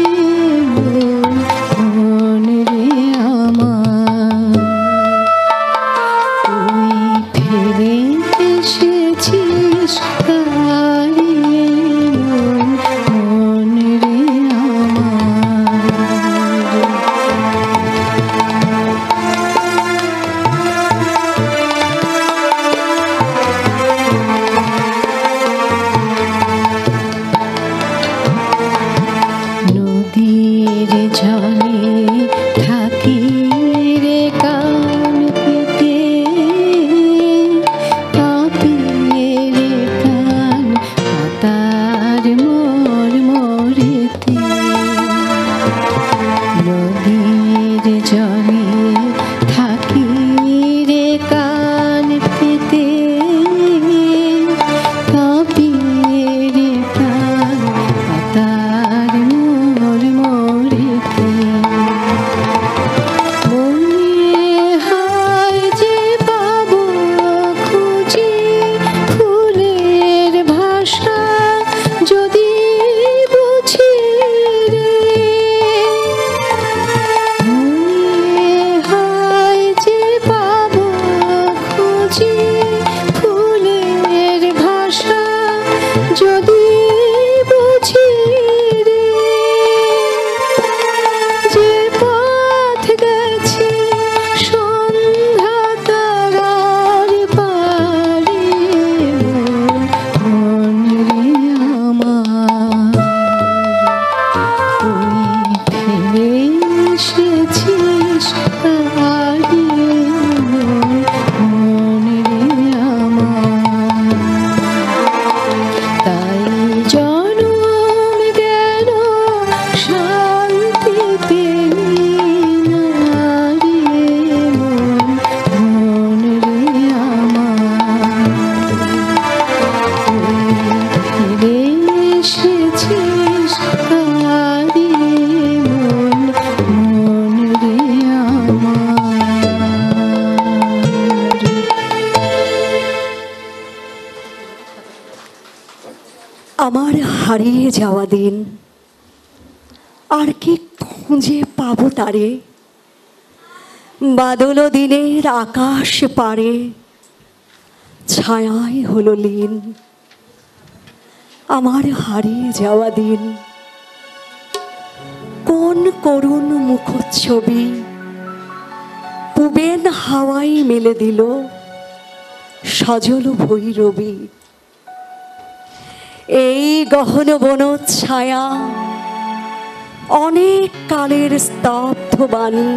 মন, মন রে আমার। তুই ফেলে এসেছিস কারে মন, মন রে আমার। নদীর জলে থাকি রে কান পেতে, কাঁপিয়ে রে কান পাতার মোর মোরেতে। নদীর জলে থাকি রে কান পেতে, কাঁপিয়ে রে কান পাতার মোর মোরেতে। মনে হয় যে পাবো খুঁজি ফুলের ভাষা, যদি বুঝি যাওয়া দিন, আর কি খুঁজে পাবো তারে? বাদল দিনের আকাশ পারে ছায়াই হলো লীন, আমার হারিয়ে যাওয়া দিন। কোন করুণ মুখচ্ছবি পুবেন হাওয়াই মেলে দিল সজল ভৈরবী। এই গহন বন ছায়া অনেক কালের স্তব্ধ বাণী,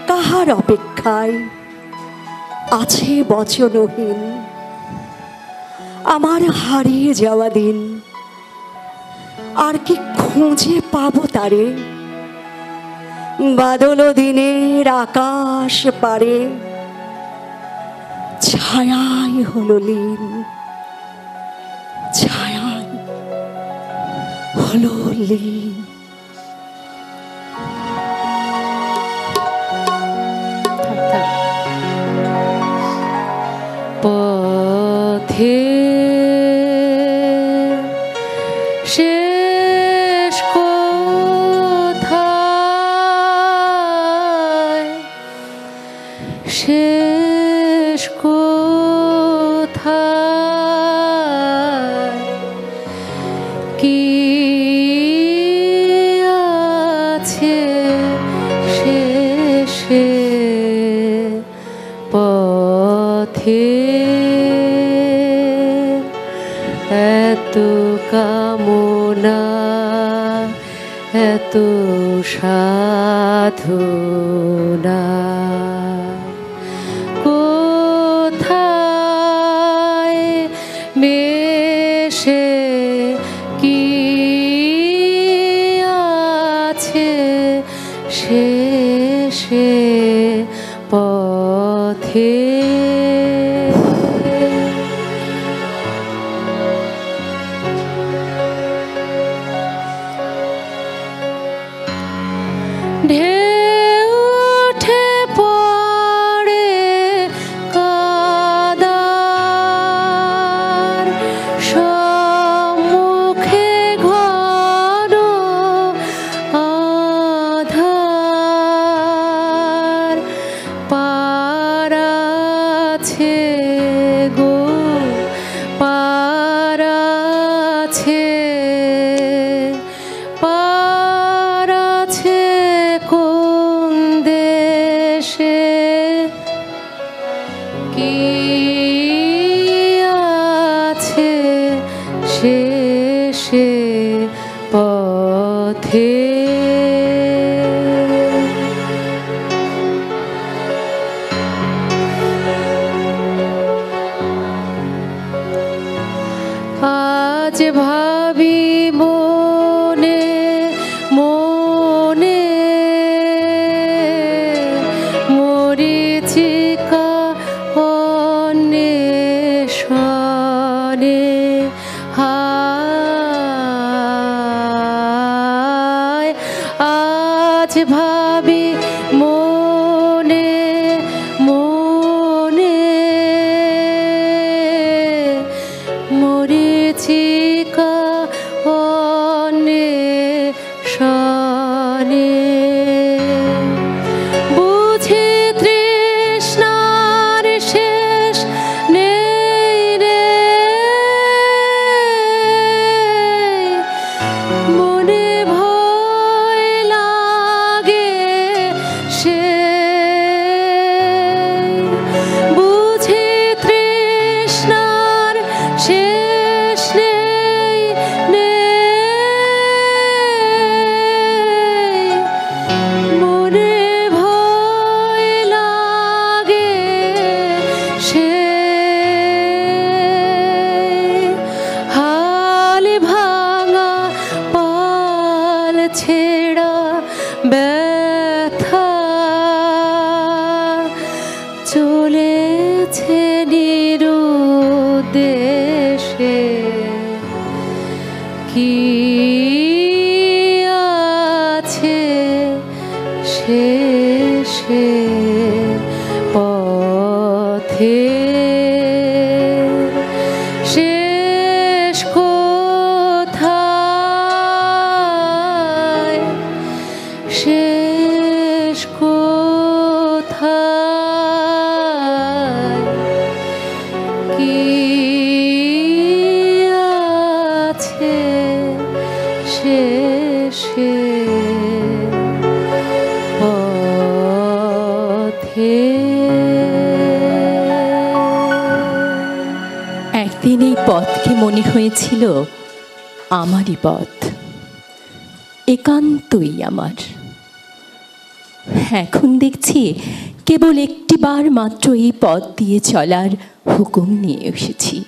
কাহার অপেক্ষায় আছে বচনহীন, আমার হারিয়ে যাওয়া দিন, আর কি খুঁজে পাবো তারে? বাদল দিনের আকাশ পারে ছায়াই হলো লীন, ছায়াই হলো লীন। পথে শেষ কোথায়, শেষ কোথায়, কি আছে শেষে পথে? এত কামনা, এত সাধনা, কোথায় মেশে কি আছে শেষে পথে? ঢেউ উঠে পড়ে কাদার সম্মুখে ঘন আধার, পার আছে গো পার আছে, পার আছে কোন দেশে? কি আছে শেষে পথে? আজ ভাবি মনে মনে, মরীচিকা অন্বেষণে, হায় আজ ভাবি মনে মনে, মরীচিকা অন্বেষণে, বুঝি তৃষ্ণার শেষ নেই রে, মনে ভয় লাগে সে, বুঝি তৃষ্ণার শেষ নেই নেই, মনে ভয় লাগে সে, হাল ভাঙা পাল ছেড়া ব্যথা চলেছে নিরুদ্দেশে, কি আছে শেষে পথে? শেষ কোথায় শেষে পথে একদিন এই পথকে মনে হয়েছিল আমারই পথ, একান্তই আমার। এখন দেখছি কেবল একটি বার মাত্র এই পথ দিয়ে চলার হুকুম নিয়ে এসেছি।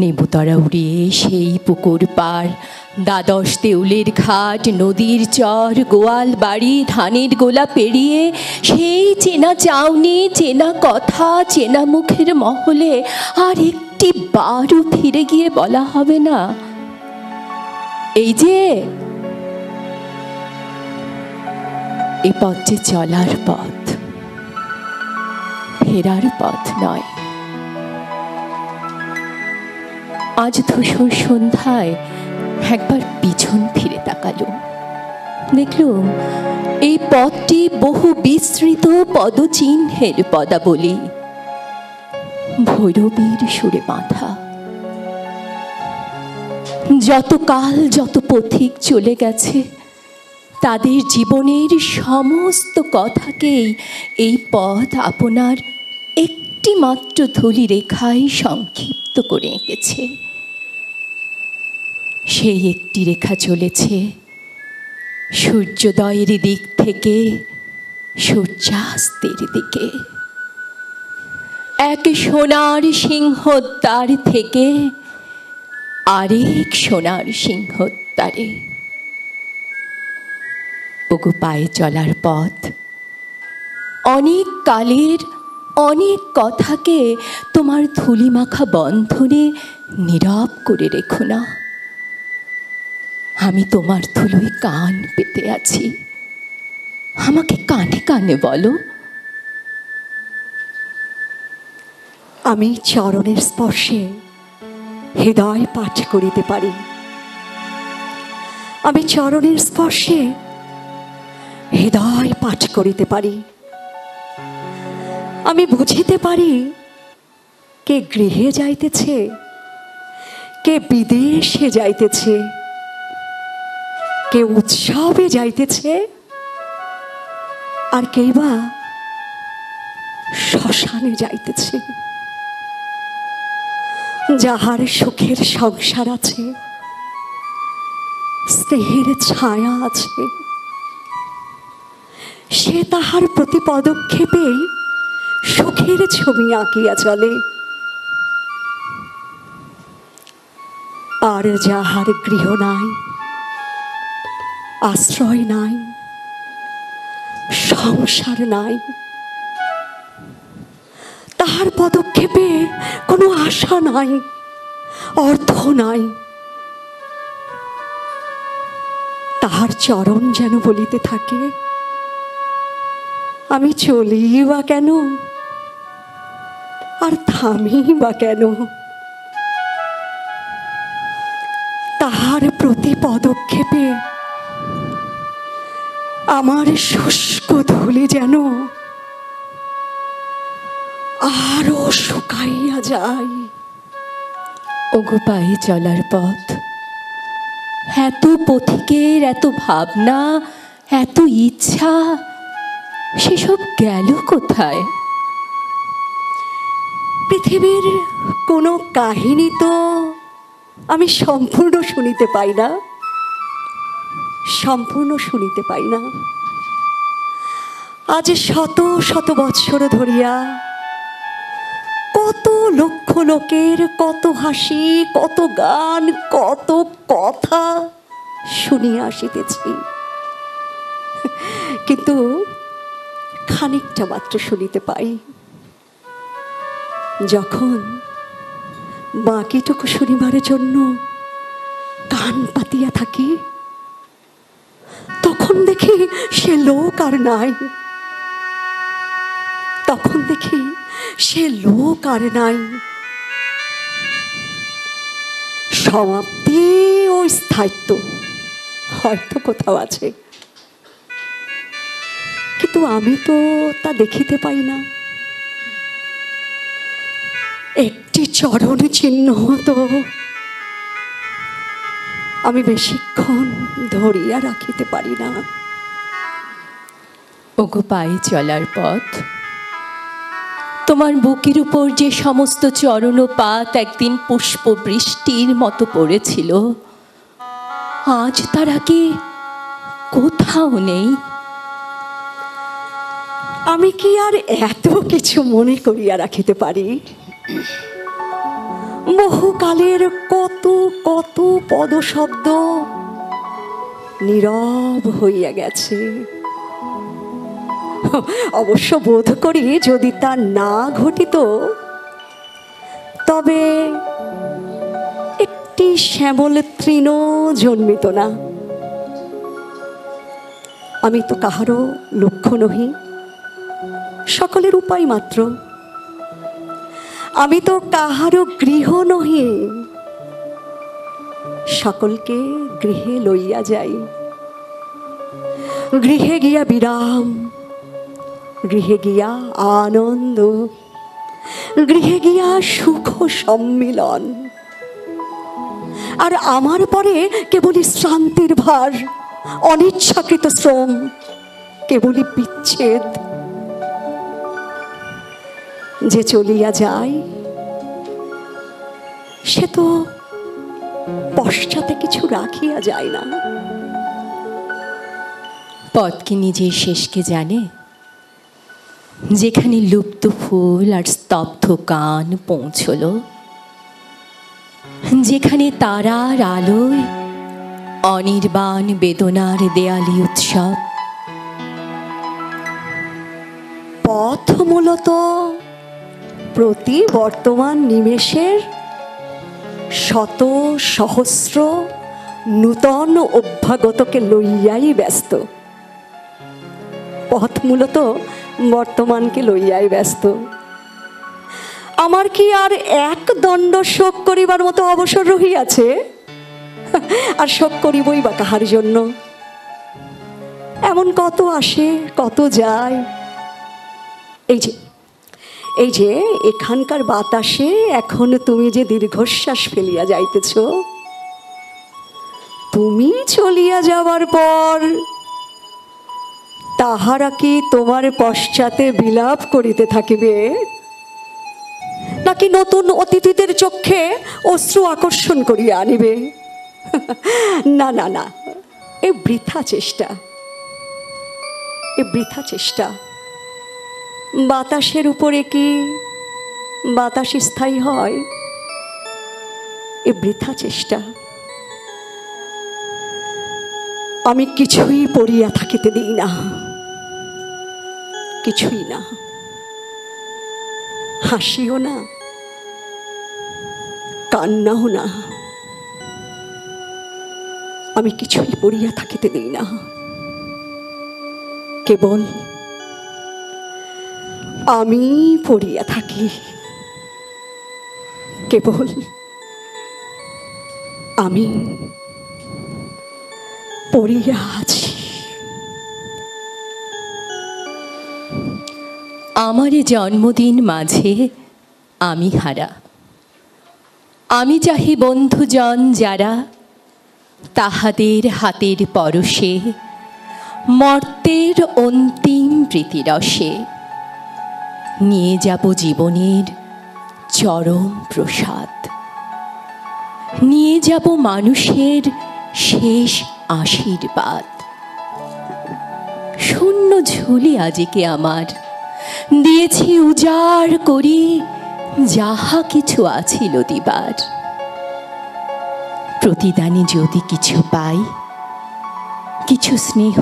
নেবুতরা উড়িয়ে সেই পুকুর পার, দ্বাদশ দেউলের ঘাট, নদীর চর, গোয়াল বাড়ি, ধানের গোলা পেরিয়ে সেই চেনা চাউনি, চেনা কথা, চেনা মুখের মহলে আর একটি বারও ফিরে গিয়ে বলা হবে না, এই যে এ পথ যে চলার পথ, ফেরার পথ নয়। আজ ধূসর সন্ধ্যায় একবার পিছন ফিরে তাকালো, দেখলুম এই পথটি বহু বিস্তৃত পদচিহ্নের পদাবলী, ভৈরবীর সুরে বাঁধা। যত কাল যত পথিক চলে গেছে, তাদের জীবনের সমস্ত কথাকেই এই পথ আপনার একটি মাত্র ধূলি রেখায় সংক্ষিপ্ত করে এঁকেছে। সেই একটি রেখা চলেছে সূর্যোদয়ের দিক থেকে সূর্যাস্তের দিকে, এক সোনার সিংহদ্বার থেকে আরেক সোনার সিংহদ্বারে। ওগো পায়ে চলার পথ, অনেক কালের অনেক কথাকে তোমার ধুলিমাখা বন্ধনে নীরব করে রেখো না। আমি তোমার ধুলোয় কান পেতে আছি, আমাকে কানে কানে বলো। আমি চরণের স্পর্শে হৃদয় পাঠ করিতে পারি, আমি চরণের স্পর্শে হৃদয় পাঠ করিতে পারি। আমি বুঝিতে পারি কে গৃহে যাইতেছে, কে বিদেশে যাইতেছে, কে উৎসবে যাইতেছে, আর কে বা শ্মশানে যাইতেছে। যাহার সুখের সংসার আছে, স্নেহের ছায়া আছে, সে তাহার প্রতি পদক্ষেপেই সুখের ছবি আঁকিয়া চলে। আর যাহার গৃহ নাই, আশ্রয় নাই, সংসার নাই, তাহার পদক্ষেপে কোনো আশা নাই, অর্থ নাই, তাহার চরণ যেন বলিতে থাকে, আমি চলি বা কেন, আর থামি বা কেন। তাহার প্রতি পদক্ষেপে আমার শুষ্ক ধুলি যেন আরো শুকাইয়া যায়। ওগো পায়ে চলার পথ, এত পথিকের এত ভাবনা, এত ইচ্ছা, সেসব গেল কোথায়? পৃথিবীর কোনো কাহিনী তো আমি সম্পূর্ণ শুনিতে পাই না, সম্পূর্ণ শুনিতে পাই না। আজ শত শত বৎসর ধরিয়া কত লক্ষ লোকের কত হাসি, কত গান, কত কথা শুনিয়া আসিতেছি, কিন্তু খানিকটা মাত্র শুনিতে পাই। যখন বাকিটুকু শুনিবার জন্য কান পাতিয়া থাকি, তখন দেখি সে লোক আর নাই, তখন দেখি সে লোক আর নাই। সমাপ্তি ও স্থায়িত্ব হয়তো কোথাও আছে, কিন্তু আমি তো তা দেখিতে পাই না। একটি চরণ চিহ্ন তো আমি বেশিক্ষণ ধরিয়া রাখিতে পারি না। ওগো পায়ে চলার পথ, তোমার বুকের উপর যে সমস্ত চরণপাত একদিন পুষ্প বৃষ্টির মতো পড়েছিল, আজ তারা কি কোথাও নেই? আমি কি আর এত কিছু মনে করিয়া রাখিতে পারি? বহুকালের কত কত পদশব্দ নীরব হইয়া গেছে। অবশ্য বোধ করি যদি তা না ঘটিত, তবে একটি শ্যামল তৃণ জন্মিত না। আমি তো কাহারও লক্ষ্য নহি, সকলের উপায় মাত্র। আমি তো কাহারও গৃহ নহি, সকলকে গৃহে লইয়া যাই। গৃহে গিয়া বিরাম, গৃহে গিয়া আনন্দ, গৃহে গিয়া সুখ সম্মিলন। আর আমার পরে কেবলই শ্রান্তির ভার, অনিচ্ছাকৃত শ্রম, কেবলই বিচ্ছেদ। যে চলিয়া যায় সে তো পশ্চাতে কিছু রাখিয়া যায় না। পথ কি নিজের শেষকে জানে? যেখানে লুপ্ত ফুল আর স্তব্ধ গান পৌঁছল, যেখানে তারার আলোয় অনির্বাণ বেদনার দেয়ালি উৎসব। পথ মূলত প্রতি বর্তমান নিমেষের শত সহস্র নূতন অভ্যাগতকে লইয়াই ব্যস্ত। পথ মূলত বর্তমানকে লইয়াই ব্যস্ত। আমার কি আর এক দণ্ড শোক করিবার মতো অবসর রহিয়াছে? আর শোক করিবই বা কাহার জন্য? এমন কত আসে, কত যায়। এই যে এখানকার বাতাসে এখন তুমি যে দীর্ঘশ্বাস ফেলিয়া যাইতেছ, তুমি চলিয়া যাওয়ার পর তাহারা কি তোমার পশ্চাতে বিলাপ করিতে থাকিবে, নাকি নতুন অতিথিদের চক্ষে অশ্রু আকর্ষণ করিয়া আনিবে? না না না, এ বৃথা চেষ্টা, এ বৃথা চেষ্টা। বাতাসের উপরে কি বাতাস স্থায়ী হয়? এ বৃথা চেষ্টা। আমি কিছুই পড়িয়া থাকিতে দিই না, কিছুই না। হাসিও না, কান্নাও না, আমি কিছুই পড়িয়া থাকিতে দিই না। কেবল আমি পড়িয়া থাকি, কেবল আমি পড়িয়া আছি। আমার জন্মদিন মাঝে আমি হারা, আমি চাহি বন্ধুজন যারা, তাহাদের হাতের পরশে মর্তের অন্তিম প্রীতিরসে নিয়ে যাব জীবনের চরম প্রসাদ, নিয়ে যাব মানুষের শেষ আশীর্বাদ। শূন্য ঝুলি আজিকে আমার, দিয়েছি উজাড় করি যাহা কিছু আছিল দিবার। প্রতিদানে যদি কিছু পাই, কিছু স্নেহ,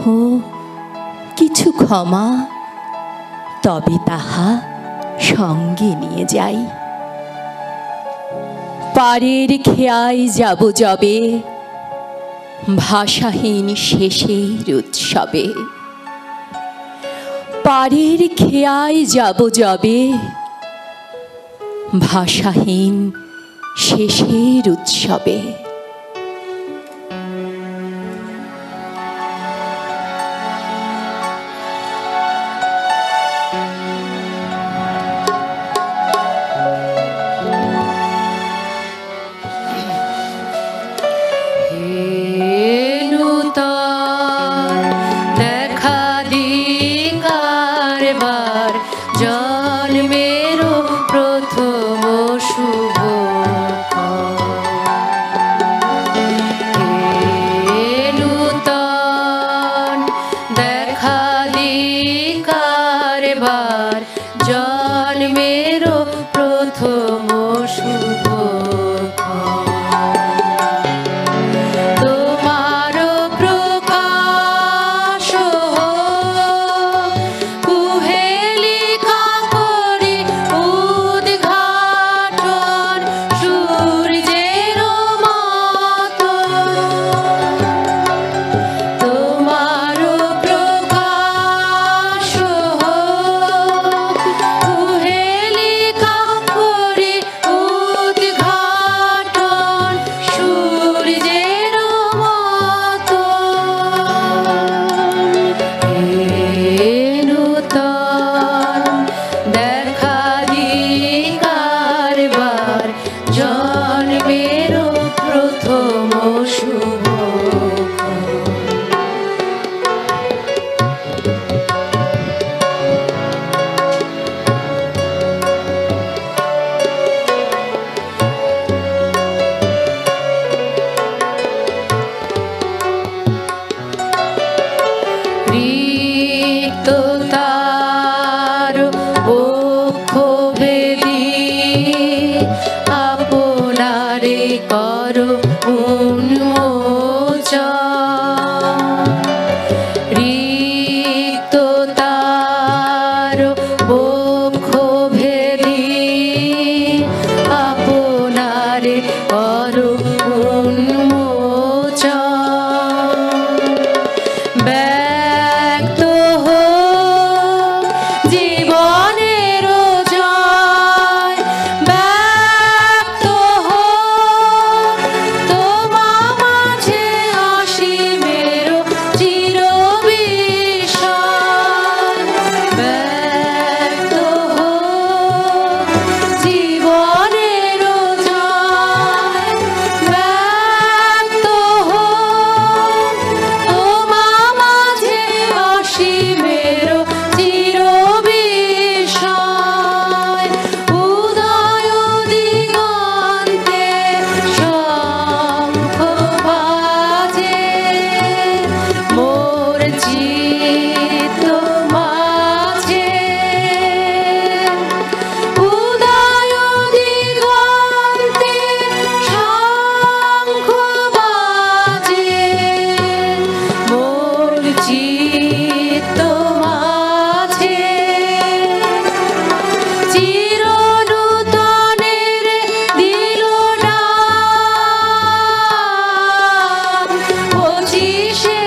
কিছু ক্ষমা, তবে তাহা সঙ্গে নিয়ে যাই। পারের খেয়ায় যাব যবে, ভাষাহীন শেষের উৎসবে। পারের খেয়ায় যাব যবে, ভাষাহীন শেষের উৎসবে। হে তার বক্ষ ভেদি আপনারে করো উন্মোচন রিক্ত তার বক্ষ ভেদি আপনারে করো উন্মোচন ব্যক্ত হোক জীবনের জয় ব্যক্ত হোক তোমা মাঝে অসীমের চিরবিস্ময় ব্যক্ত হোক জীবনের জয় ব্যক্ত হোক তোমা মাঝে অসীমের চিরবিস্ময় উদয় দিগন্তে শঙ্খ বাজে মোর চিত্ত মাঝে উদয় দিগন্তে শঙ্খ বাজে মোর চিত্ত মাঝে চিরনূতনের দিল ডাক 25শে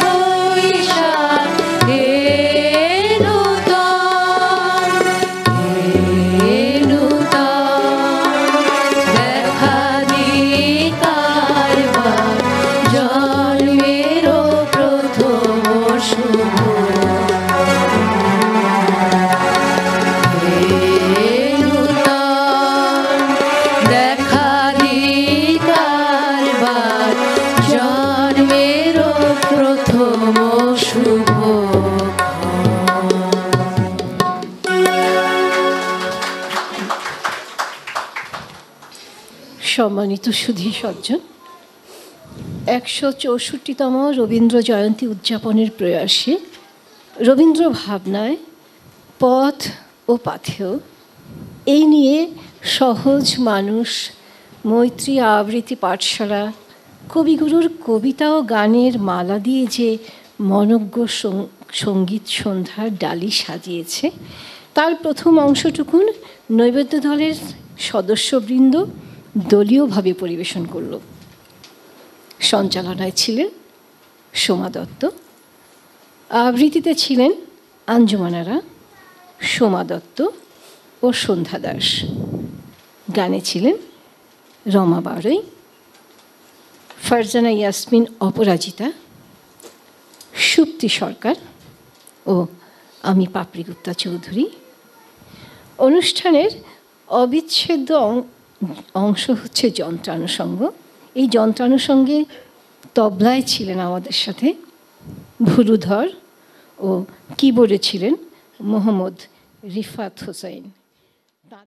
বৈশাখ হে নূতন দেখা দিকার জন্মের প্রথম শুভ দেখা দিকার জন্মের প্রথম শুভ সম্মানিত সুধী সজ্জন 164তম রবীন্দ্র জয়ন্তী উদযাপনের প্রয়াসে রবীন্দ্র ভাবনায় পথ ও পাথেয় এই নিয়ে সহজ মানুষ মৈত্রী আবৃত্তি পাঠশালা কবিগুরুর কবিতা ও গানের মালা দিয়ে যে মনজ্ঞ সঙ্গীত সন্ধ্যার ডালি সাজিয়েছে তার প্রথম অংশটুকুন নৈবেদ্য দলের সদস্যবৃন্দ দলীয়ভাবে পরিবেশন করল। সঞ্চালনায় ছিলেন সোমা দত্ত, আবৃত্তিতে ছিলেন আঞ্জুমানারা, সোমা দত্ত ও সন্ধ্যা দাস, গানে ছিলেন রমা বারৈ, ফারজানা ইয়াসমিন অপরাজিতা, সুপ্তি সরকার ও আমি পাপড়ি গুপ্তা চৌধুরী। অনুষ্ঠানের অবিচ্ছেদ্য অংশ হচ্ছে যন্ত্রানুষঙ্গ। এই যন্ত্রানুষঙ্গে তবলায় ছিলেন আমাদের সাথে ভুরুধর ও কিবোর্ডে ছিলেন মোহাম্মদ রিফাত হোসেন।